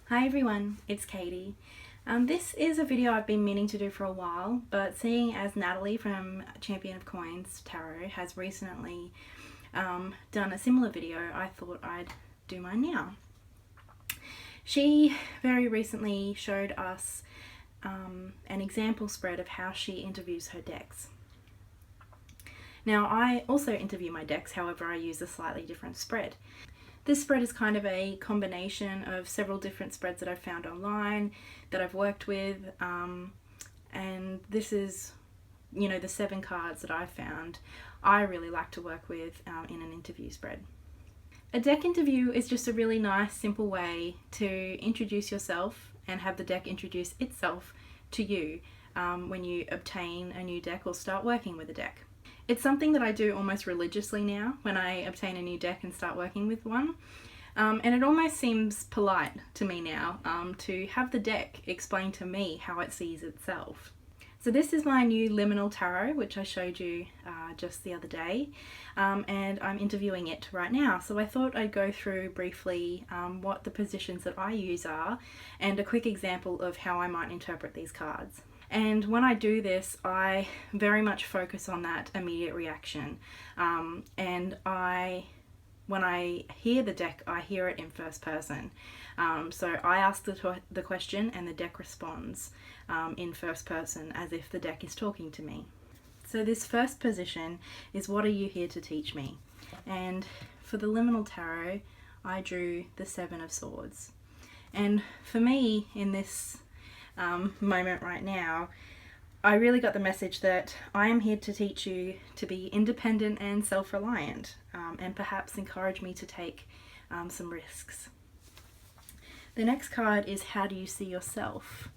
Hi everyone, it's Katey. This is a video I've been meaning to do for a while, but seeing as Natalie from Champion of Coins Tarot has recently done a similar video, I thought I'd do mine now. She very recently showed us an example spread of how she interviews her decks. Now I also interview my decks, however I use a slightly different spread. This spread is kind of a combination of several different spreads that I've found online, that I've worked with, and this is, the 7 cards that I've found I really like to work with in an interview spread. A deck interview is just a really nice, simple way to introduce yourself and have the deck introduce itself to you when you obtain a new deck or start working with a deck. It's something that I do almost religiously now when I obtain a new deck and start working with one. And it almost seems polite to me now to have the deck explain to me how it sees itself. So this is my new Liminal Tarot, which I showed you just the other day, and I'm interviewing it right now. So I thought I'd go through briefly what the positions that I use are and a quick example of how I might interpret these cards. And when I do this, I very much focus on that immediate reaction. And when I hear the deck, I hear it in first person. So I ask the question and the deck responds in first person as if the deck is talking to me. So this first position is, what are you here to teach me? And for the Liminal Tarot, I drew the 7 of Swords. And for me, in this moment right now, I really got the message that I am here to teach you to be independent and self-reliant, and perhaps encourage me to take some risks. The next card is, how do you see yourself?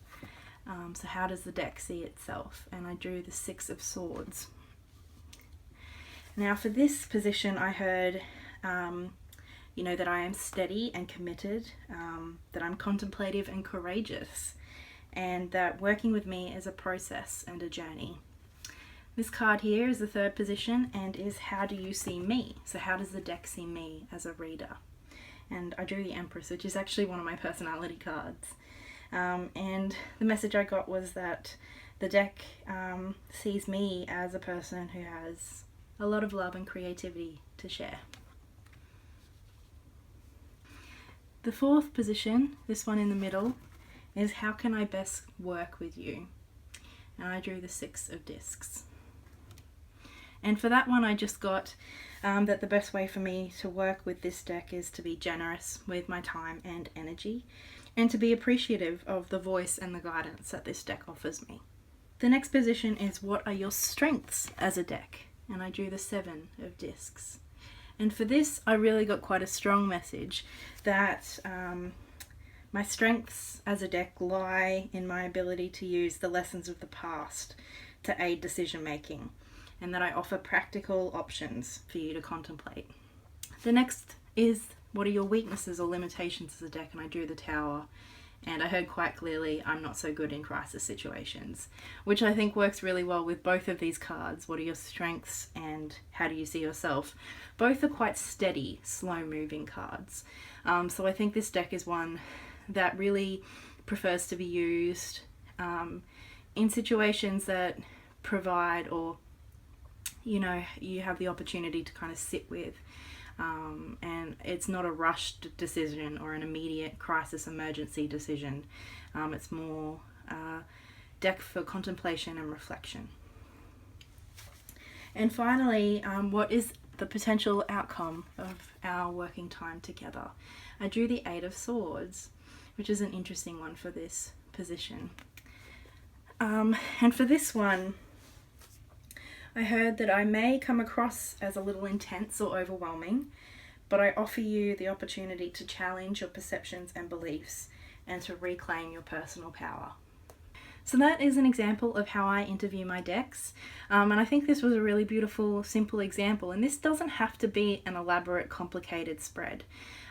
So how does the deck see itself? And I drew the 6 of Swords. Now for this position, I heard that I am steady and committed, that I'm contemplative and courageous, and that working with me is a process and a journey. This card here is the 3rd position and is, how do you see me? So how does the deck see me as a reader? And I drew the Empress, which is actually one of my personality cards. And the message I got was that the deck sees me as a person who has a lot of love and creativity to share. The 4th position, this one in the middle, is, how can I best work with you? And I drew the 6 of Discs. And for that one, I just got that the best way for me to work with this deck is to be generous with my time and energy, and to be appreciative of the voice and the guidance that this deck offers me. The next position is, what are your strengths as a deck? And I drew the 7 of Discs. And for this, I really got quite a strong message that my strengths as a deck lie in my ability to use the lessons of the past to aid decision making, and that I offer practical options for you to contemplate. The next is, what are your weaknesses or limitations as a deck? And I drew the Tower, and I heard quite clearly, I'm not so good in crisis situations, which I think works really well with both of these cards. What are your strengths and how do you see yourself? Both are quite steady, slow moving cards. So I think this deck is one that really prefers to be used in situations that provide, or you have the opportunity to kind of sit with, and it's not a rushed decision or an immediate crisis emergency decision. It's more deck for contemplation and reflection. And finally, what is the potential outcome of our working time together? I drew the 8 of Swords, which is an interesting one for this position. And for this one, I heard that I may come across as a little intense or overwhelming, but I offer you the opportunity to challenge your perceptions and beliefs and to reclaim your personal power. So that is an example of how I interview my decks, and I think this was a really beautiful, simple example, and this doesn't have to be an elaborate, complicated spread.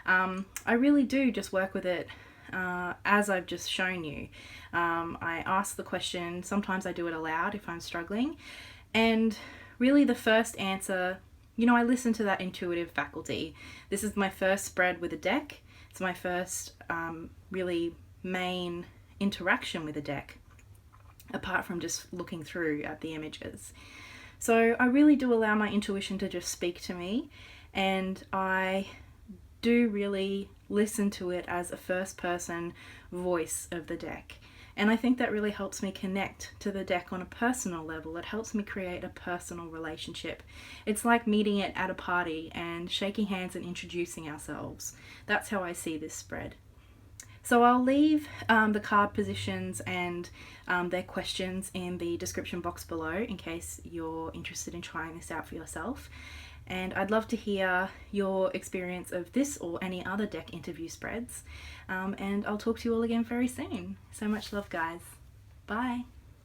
I really do just work with it as I've just shown you. I ask the question, sometimes I do it aloud if I'm struggling, and really the first answer, I listen to that intuitive faculty. This is my first spread with a deck, It's my first really main interaction with a deck, apart from just looking through at the images. So I really do allow my intuition to just speak to me, and I do really listen to it as a first person voice of the deck. And I think that really helps me connect to the deck on a personal level. It helps me create a personal relationship. It's like meeting it at a party and shaking hands and introducing ourselves. That's how I see this spread. So I'll leave the card positions and their questions in the description box below in case you're interested in trying this out for yourself. And I'd love to hear your experience of this or any other deck interview spreads. And I'll talk to you all again very soon. So much love, guys. Bye.